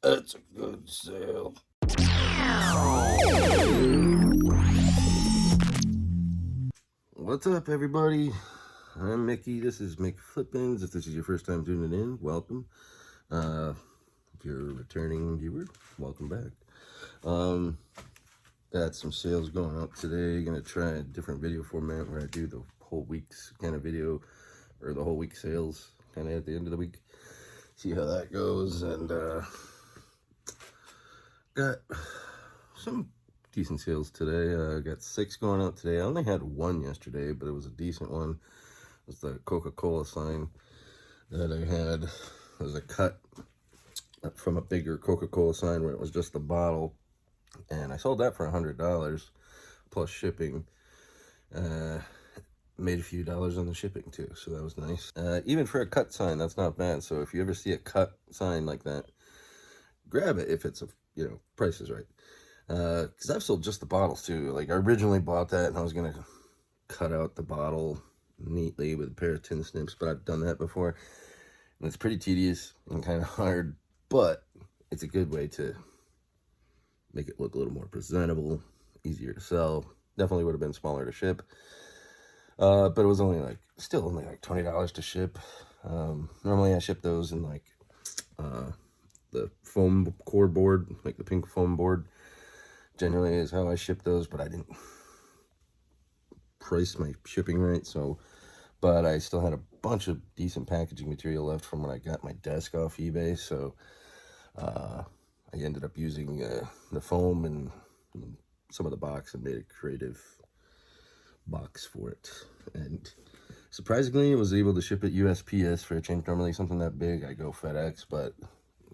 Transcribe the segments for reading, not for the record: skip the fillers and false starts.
That's a good sale. What's up, everybody? I'm Mickey. This is McFlippins. If this is your first time tuning in, welcome. If you're a returning viewer, welcome back. Got some sales going up today. Gonna try a different video format where I do the whole week's kind of video, or the whole week sales kind of at the end of the week. See how that goes. And got some decent sales today. Got 6 going out today. I only had 1 yesterday, but it was a decent one. It was the Coca-Cola sign that I had. It was a cut from a bigger Coca-Cola sign where it was just the bottle, and I sold that for $100 plus shipping. Made a few dollars on the shipping too, so that was nice. Even for a cut sign, that's not bad. So if you ever see a cut sign like that, grab it if it's a, price is right. Because I've sold just the bottles too. Like, I originally bought that and I was gonna cut out the bottle neatly with a pair of tin snips, but I've done that before and it's pretty tedious and kind of hard, but it's a good way to make it look a little more presentable, easier to sell. Definitely would have been smaller to ship, but it was still only like $20 to ship. Normally I ship those in like the foam core board, like the pink foam board generally is how I ship those, but I didn't price my shipping right. So, but I still had a bunch of decent packaging material left from when I got my desk off eBay, so I ended up using the foam and some of the box and made a creative box for it. And surprisingly, I was able to ship it USPS for a change. Normally something that big I go FedEx, but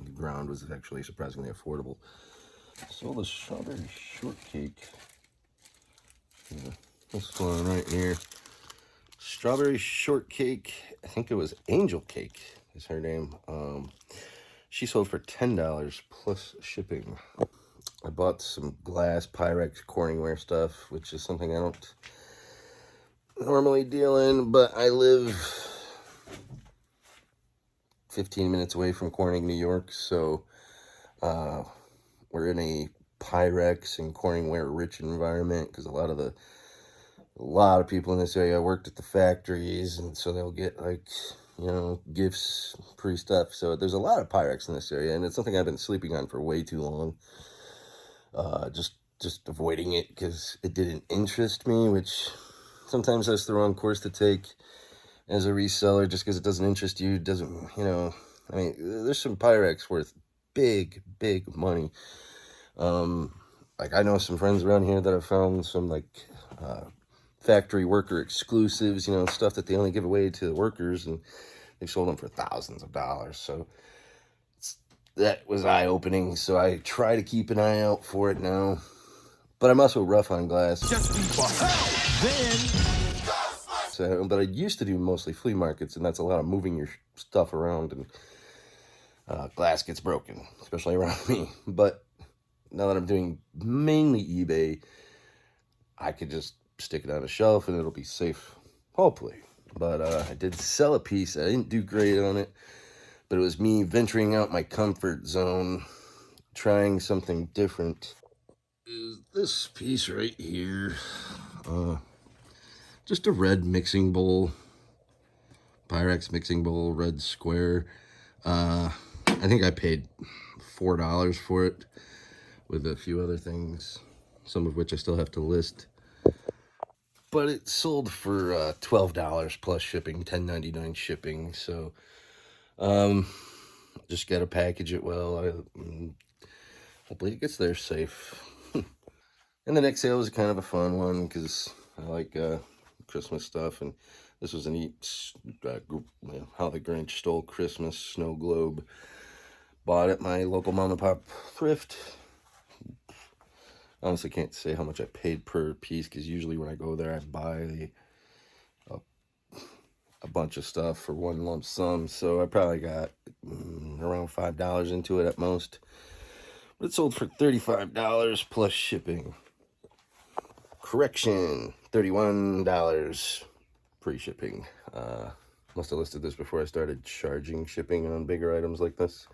the ground was actually surprisingly affordable. So the strawberry shortcake, this one right here, strawberry shortcake, I think it was Angel Cake is her name. She sold for $10 plus shipping. I bought some glass Pyrex Corningware stuff, which is something I don't normally deal in, but I live 15 minutes away from Corning, New York, so we're in a Pyrex and Corningware rich environment, because a lot of people in this area worked at the factories, and so they'll get gifts, free stuff. So there's a lot of Pyrex in this area, and it's something I've been sleeping on for way too long. Just avoiding it because it didn't interest me, which sometimes that's the wrong course to take as a reseller. Just because it doesn't interest you doesn't, I mean, there's some Pyrex worth big money. Like, I know some friends around here that have found some factory worker exclusives, stuff that they only give away to the workers, and they've sold them for thousands of dollars. So that was eye-opening. So I try to keep an eye out for it now, but I'm also rough on glass. So, but I used to do mostly flea markets, and that's a lot of moving your stuff around, and glass gets broken, especially around me. But now that I'm doing mainly eBay, I could just stick it on a shelf and it'll be safe, hopefully. But I did sell a piece. I didn't do great on it, but it was me venturing out my comfort zone, trying something different. Is this piece right here, just a red mixing bowl, Pyrex mixing bowl, red square. I think I paid $4 for it, with a few other things, some of which I still have to list. But it sold for $12 plus shipping, $10.99 shipping. So just gotta package it well. Hopefully it gets there safe. And the next sale was kind of a fun one, because I like Christmas stuff, and this was an How the Grinch Stole Christmas snow globe. Bought at my local mom and pop thrift. Honestly, can't say how much I paid per piece, because usually when I go there, I buy a bunch of stuff for one lump sum. So I probably got around $5 into it at most. But it sold for $35 plus shipping. Correction, $31 pre-shipping. Must have listed this before I started charging shipping on bigger items like this.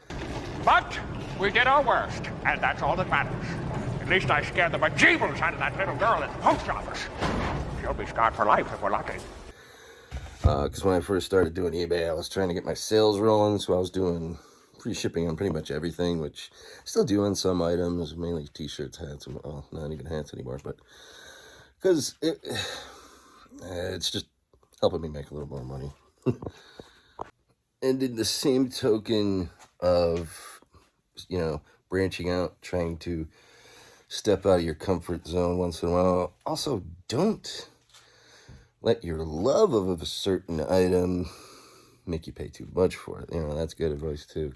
But We did our worst, and that's all that matters. At least I scared the bejeebers out of that little girl at the post office. She'll be scarred for life if we're lucky. Because when I first started doing eBay, I was trying to get my sales rolling, so I was doing free shipping on pretty much everything, which I still do on some items, mainly t-shirts, hats, and well, not even hats anymore, but because it's just helping me make a little more money. And in the same token of, you know, branching out, trying to step out of your comfort zone once in a while, also don't let your love of a certain item make you pay too much for it. You know, that's good advice too.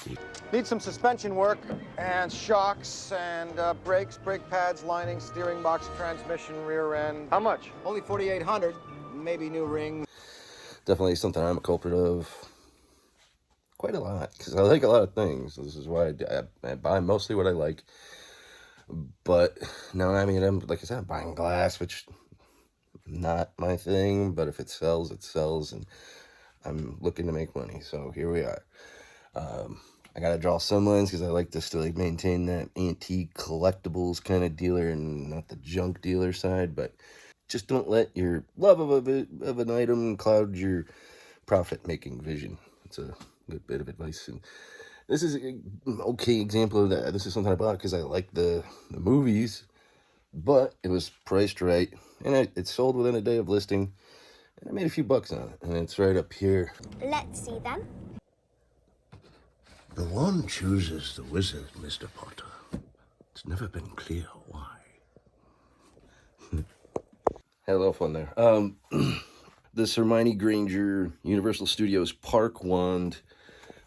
Need some suspension work and shocks and brakes, brake pads, lining, steering box, transmission, rear end. How much? Only $4,800. Maybe new rings. Definitely something I'm a culprit of. Quite a lot, because I like a lot of things. This is why I buy mostly what I like. But no, I mean, like I said, I'm buying glass, which not my thing. But if it sells, it sells, and I'm looking to make money. So here we are. I gotta draw some lines because I like to still maintain that antique collectibles kind of dealer and not the junk dealer side. But just don't let your love of an item cloud your profit-making vision. It's a good bit of advice, and this is an okay example of that. This is something I bought because I like the movies, but it was priced right, and it sold within a day of listing, and I made a few bucks on it, and it's right up here. Let's see them. The one chooses the wizard, Mr. Potter. It's never been clear why. Had a little fun there. This Hermione Granger Universal Studios Park wand,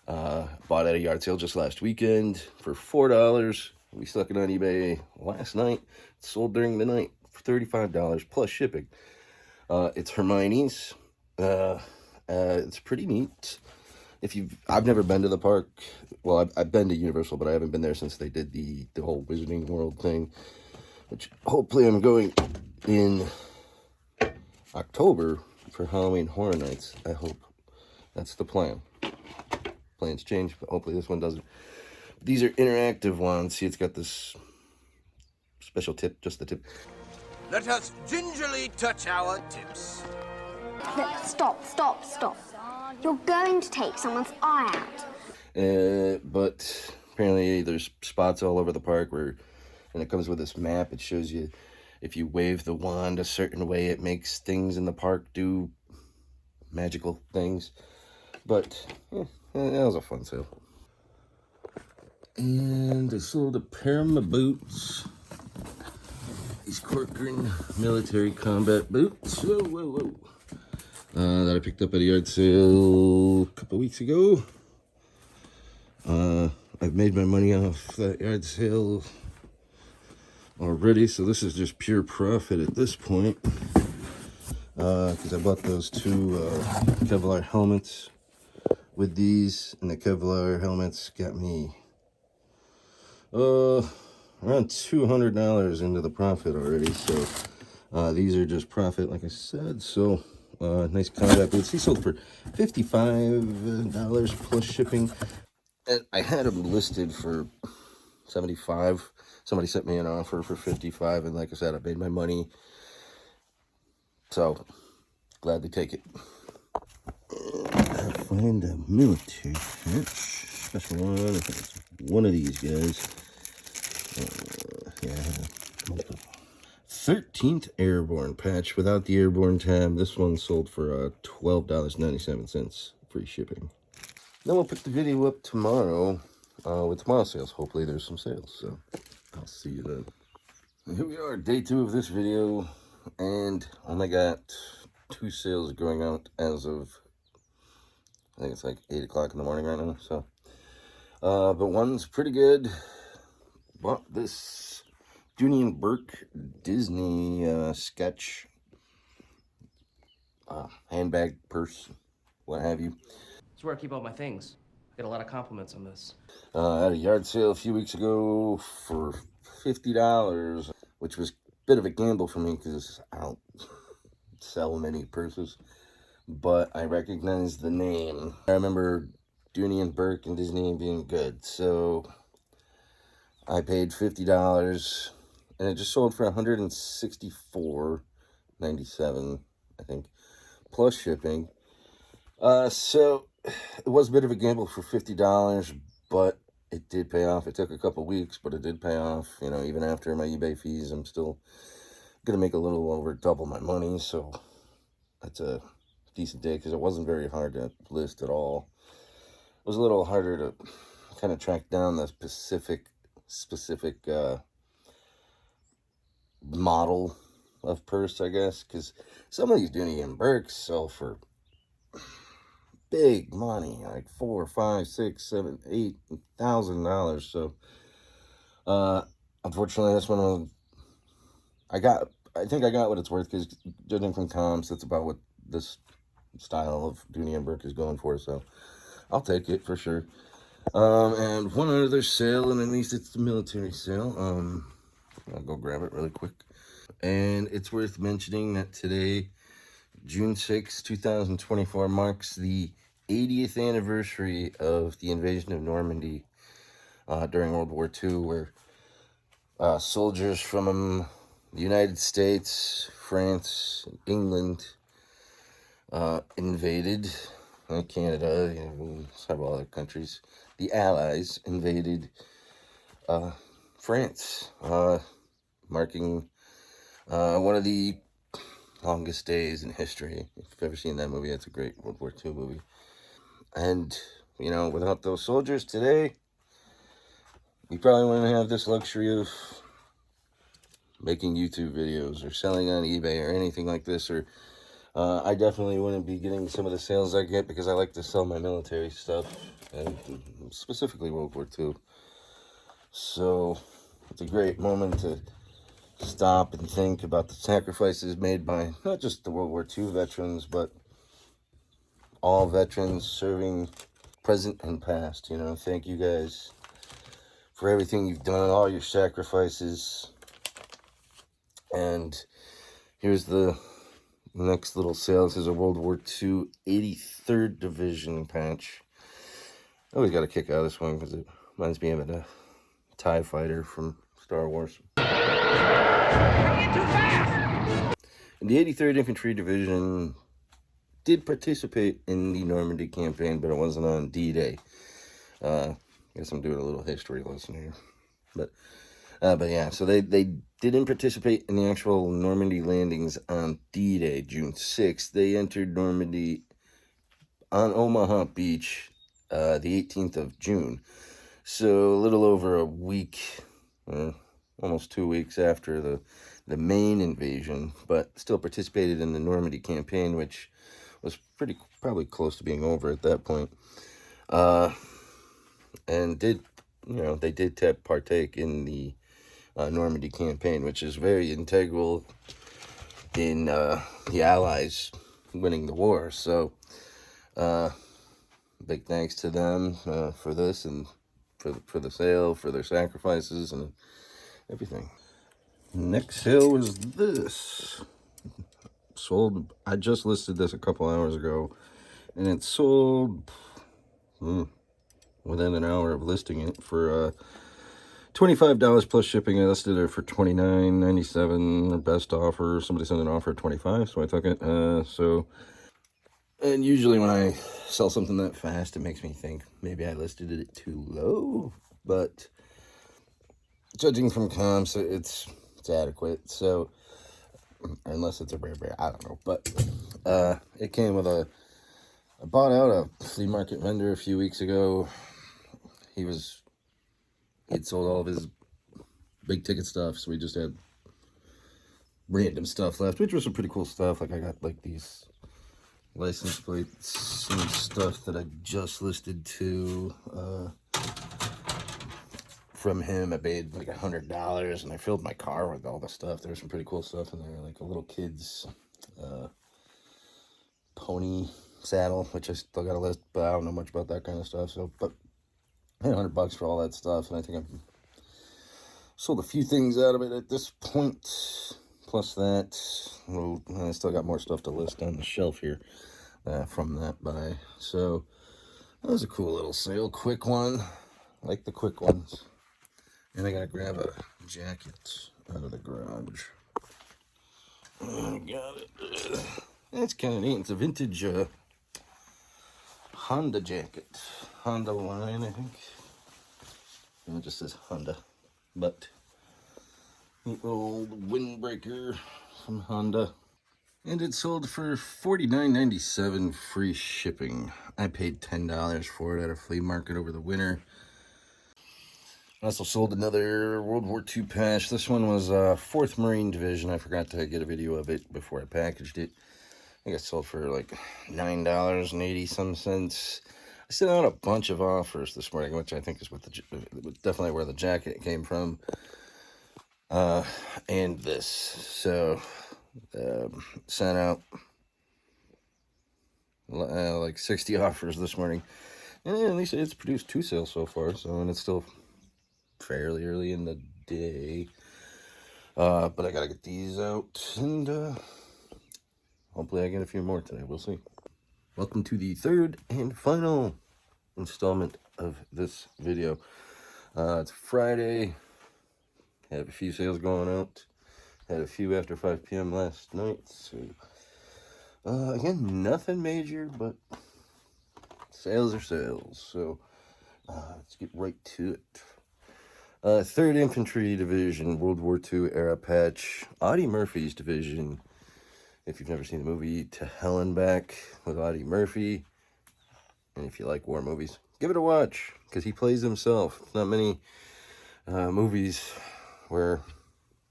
bought at a yard sale just last weekend for $4. We stuck it on eBay last night. It sold during the night for $35 plus shipping. It's Hermione's. It's pretty neat. I've never been to the park. Well, I've been to Universal, but I haven't been there since they did the whole Wizarding World thing, which hopefully I'm going in October for Halloween Horror Nights. I hope that's the plan. Plans change, but hopefully this one doesn't. These are interactive wands. See, it's got this special tip, just the tip. Let us gingerly touch our tips. Look, stop. You're going to take someone's eye out. But apparently there's spots all over the park where, and it comes with this map. It shows you if you wave the wand a certain way, it makes things in the park do magical things. But that was a fun sale. And I sold a pair of my boots. These Corcoran military combat boots. Whoa. That I picked up at a yard sale a couple weeks ago. I've made my money off that yard sale already, so this is just pure profit at this point. Because I bought those two Kevlar helmets with these, and the Kevlar helmets got me around $200 into the profit already. So these are just profit, like I said. So nice combat boots. These sold for $55 plus shipping, and I had them listed for $75. Somebody sent me an offer for $55, and like I said, I made my money. So gladly take it. I find a military patch, special one. I think it's one of these guys. Multiple. 13th Airborne patch without the Airborne tab. This one sold for $12.97, free shipping. Then we'll pick the video up tomorrow with tomorrow's sales. Hopefully there's some sales, so I'll see you then. And here we are, day 2 of this video, and only got 2 sales going out as of, I think it's like 8 o'clock in the morning right now. So, but one's pretty good. Bought this Dooney and Burke Disney sketch handbag, purse, what have you. It's where I keep all my things. I get a lot of compliments on this. At a yard sale a few weeks ago for $50, which was a bit of a gamble for me because I don't sell many purses, but I recognized the name. I remember Dooney and Burke and Disney being good, so I paid $50, and it just sold for $164.97, I think, plus shipping. So it was a bit of a gamble for $50, but it did pay off. It took a couple weeks, but it did pay off. You know, even after my eBay fees, I'm still gonna make a little over double my money. So that's a decent day, because it wasn't very hard to list at all. It was a little harder to kind of track down the specific model of purse, I guess, because some of these Dooney and Burkes sell for big money, like $4, $5, $6, $7, $8,000. So unfortunately, that's one I think I got what it's worth, because judging from comps, that's about what this style of Dooney and Burke is going for. So I'll take it for sure. And one other sale, and at least it's the military sale. I'll go grab it really quick. And it's worth mentioning that today, June 6, 2024, marks the 80th anniversary of the invasion of Normandy during World War II, where soldiers from the United States, France, England invaded Canada, several other countries. The Allies invaded France, marking one of the longest days in history. If you've ever seen that movie, it's a great World War II movie. And, without those soldiers today, we probably wouldn't have this luxury of making YouTube videos or selling on eBay or anything like this. Or I definitely wouldn't be getting some of the sales I get, because I like to sell my military stuff, and specifically World War II. So it's a great moment to stop and think about the sacrifices made by not just the World War II veterans, but all veterans serving present and past. Thank you guys for everything you've done, all your sacrifices. And here's the next little sale. This is a World War II 83rd Division patch. I always got a kick out of this one, because it reminds me of a TIE fighter from Star Wars. And the 83rd Infantry Division did participate in the Normandy campaign, but it wasn't on D-Day. I guess I'm doing a little history lesson here. But yeah, so they didn't participate in the actual Normandy landings on D-Day, June 6th. They entered Normandy on Omaha Beach the 18th of June. So a little over a week, almost 2 weeks after the main invasion, but still participated in the Normandy campaign, which was probably close to being over at that point. And they did partake in the Normandy campaign, which is very integral in the Allies winning the war. So big thanks to them for this, and for the sale, for their sacrifices and everything. Next sale was this. Sold. I just listed this a couple hours ago, and it sold within an hour of listing it for $25 plus shipping. I listed it for $29.97. Best offer. Somebody sent an offer at $25, so I took it. And usually when I sell something that fast, it makes me think maybe I listed it too low. But judging from comps, it's adequate. So unless it's a rare bear, I don't know. But it came with I bought out a flea market vendor a few weeks ago. He'd sold all of his big ticket stuff, so we just had random stuff left, which was some pretty cool stuff. Like I got like these license plates and stuff that I just listed to from him. I paid like $100, and I filled my car with all the stuff. There's some pretty cool stuff in there, like a little kid's pony saddle, which I still got a list, but I don't know much about that kind of stuff. So, but I paid $100 for all that stuff, and I think I've sold a few things out of it at this point. Plus that, I still got more stuff to list on the shelf here from that buy. So that was a cool little sale, quick one. I like the quick ones. And I gotta grab a jacket out of the garage. I got it. It's kind of neat. It's a vintage Honda jacket. Honda line, I think. And it just says Honda. But the old windbreaker from Honda. And it sold for $49.97 free shipping. I paid $10 for it at a flea market over the winter. I also sold another World War II patch. This one was 4th Marine Division. I forgot to get a video of it before I packaged it. I think I sold for like $9.80 some cents. I sent out a bunch of offers this morning, which I think is what definitely where the jacket came from. And this. So, sent out like 60 offers this morning. And at least it's produced 2 sales so far. So, and it's still fairly early in the day. But I gotta get these out. And hopefully I get a few more today. We'll see. Welcome to the 3rd and final installment of this video. It's Friday. Have a few sales going out. Had a few after 5 p.m. last night. So, again, nothing major, but sales are sales. So, let's get right to it. 3rd Infantry Division, World War II era patch. Audie Murphy's division. If you've never seen the movie To Hell and Back with Audie Murphy, and if you like war movies, give it a watch, because he plays himself. Not many movies where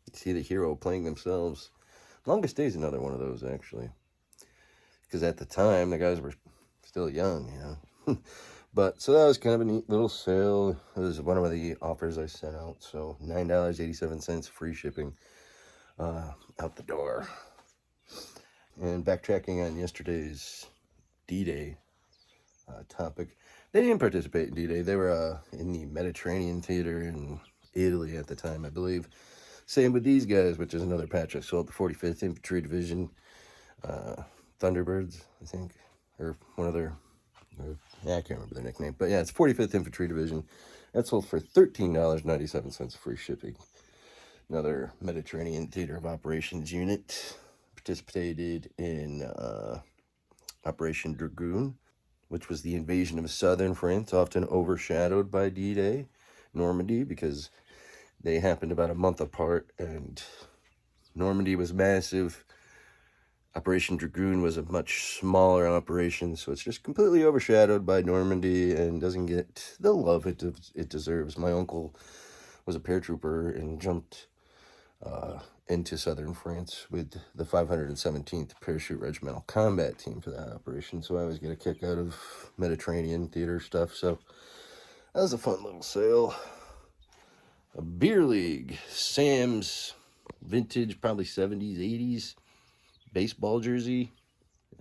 you see the hero playing themselves. Longest Day is another one of those, actually. Because at the time, the guys were still young, you know. But, so that was kind of a neat little sale. It was one of the offers I sent out. So, $9.87 free shipping out the door. And backtracking on yesterday's D-Day topic, they didn't participate in D-Day. They were in the Mediterranean theater in Italy at the time, I believe. Same with these guys, which is another patch I sold, the 45th Infantry Division, Thunderbirds, I think, or one of their, I can't remember their nickname, but yeah, it's 45th Infantry Division. That sold for $13.97 free shipping. Another Mediterranean Theater of Operations unit. Participated in Operation Dragoon, which was the invasion of southern France, often overshadowed by D-Day, Normandy, because they happened about a month apart, and Normandy was massive. Operation Dragoon was a much smaller operation, so it's just completely overshadowed by Normandy and doesn't get the love it deserves. My uncle was a paratrooper and jumped into southern France with the 517th Parachute Regimental Combat Team for that operation, so I always get a kick out of Mediterranean theater stuff, so that was a fun little sale. A beer league, Sam's vintage, probably 70s, 80s baseball jersey.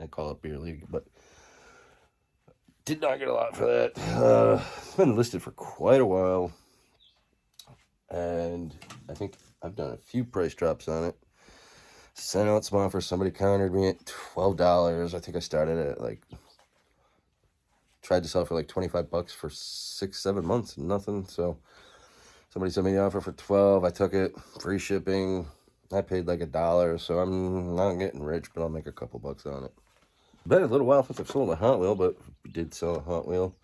I call it beer league, but did not get a lot for that. It's been listed for quite a while, and I think I've done a few price drops on it. Sent out some offers. Somebody countered me at $12. I think I started at tried to sell for like $25 for 6-7 months and nothing. So somebody sent me the offer for $12. I took it, free shipping. I paid like $1, so I'm not getting rich, but I'll make a couple bucks on it. Been a little while since I've sold a Hot Wheel, but we did sell a Hot Wheel.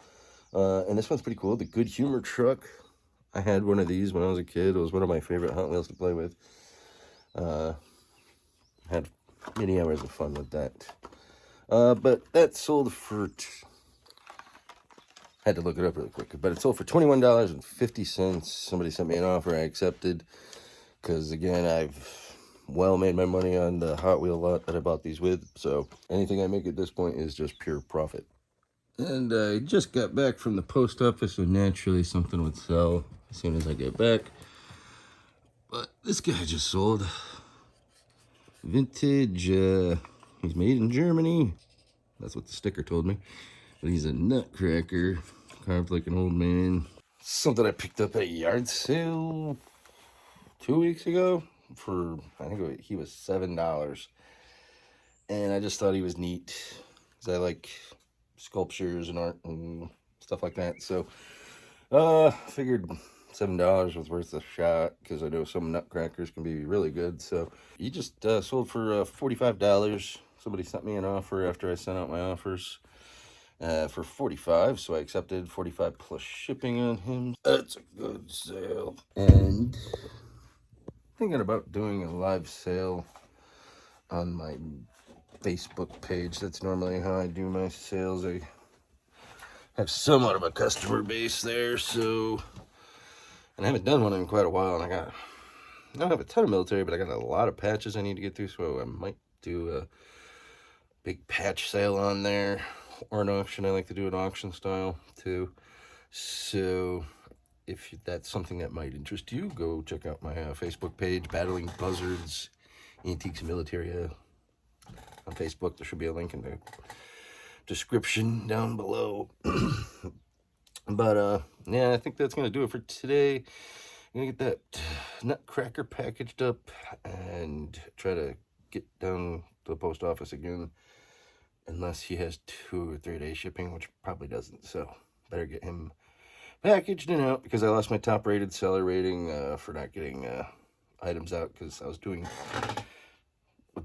And this one's pretty cool. The Good Humor truck. I had one of these when I was a kid. It was one of my favorite Hot Wheels to play with. Had many hours of fun with that. But that sold for... had to look it up really quick. But it sold for $21.50. Somebody sent me an offer. I accepted. Because, again, I've well made my money on the Hot Wheel lot that I bought these with. So anything I make at this point is just pure profit. And I just got back from the post office, so naturally something would sell as soon as I get back. But this guy just sold vintage, he's made in Germany. That's what the sticker told me. But he's a nutcracker, carved like an old man. Something I picked up at a yard sale 2 weeks ago for, I think he was $7. And I just thought he was neat, because I like sculptures and art and stuff like that. So, figured $7 was worth a shot because I know some nutcrackers can be really good. So he just sold for $45. Somebody sent me an offer after I sent out my offers for $45, so I accepted $45 plus shipping on him. That's a good sale. And thinking about doing a live sale on my Facebook page. That's normally how I do my sales. I have somewhat of a customer base there, so, and I haven't done one in quite a while, and I don't have a ton of military, but I got a lot of patches I need to get through, so I might do a big patch sale on there, or an auction. I like to do an auction style too. So if that's something that might interest you, go check out my Facebook page, Battling Buzzards, Antiques and Militaria on Facebook. There should be a link in the description down below. But yeah, I think that's gonna do it for today. I'm gonna get that nutcracker packaged up and try to get down to the post office again, unless he has 2 or 3 day shipping, which probably doesn't. So better get him packaged and out, because I lost my top rated seller rating for not getting items out, because I've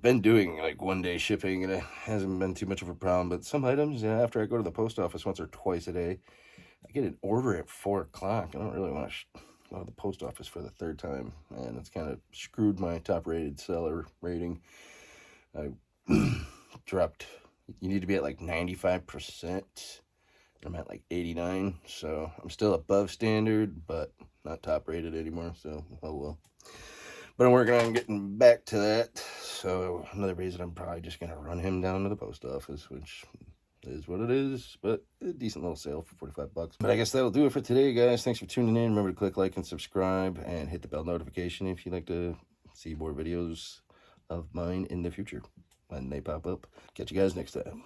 been doing like 1 day shipping, and it hasn't been too much of a problem. But some items, after I go to the post office once or twice a day, I get an order at 4 o'clock. I don't really want to go to the post office for the 3rd time, and it's kind of screwed my top rated seller rating. I dropped, you need to be at like 95%. I'm at like 89, so I'm still above standard, but not top rated anymore, so oh well. But I'm working on getting back to that, so another reason I'm probably just going to run him down to the post office, which is what it is, but a decent little sale for $45. But I guess that'll do it for today, guys. Thanks for tuning in. Remember to click like and subscribe, and hit the bell notification if you'd like to see more videos of mine in the future when they pop up. Catch you guys next time.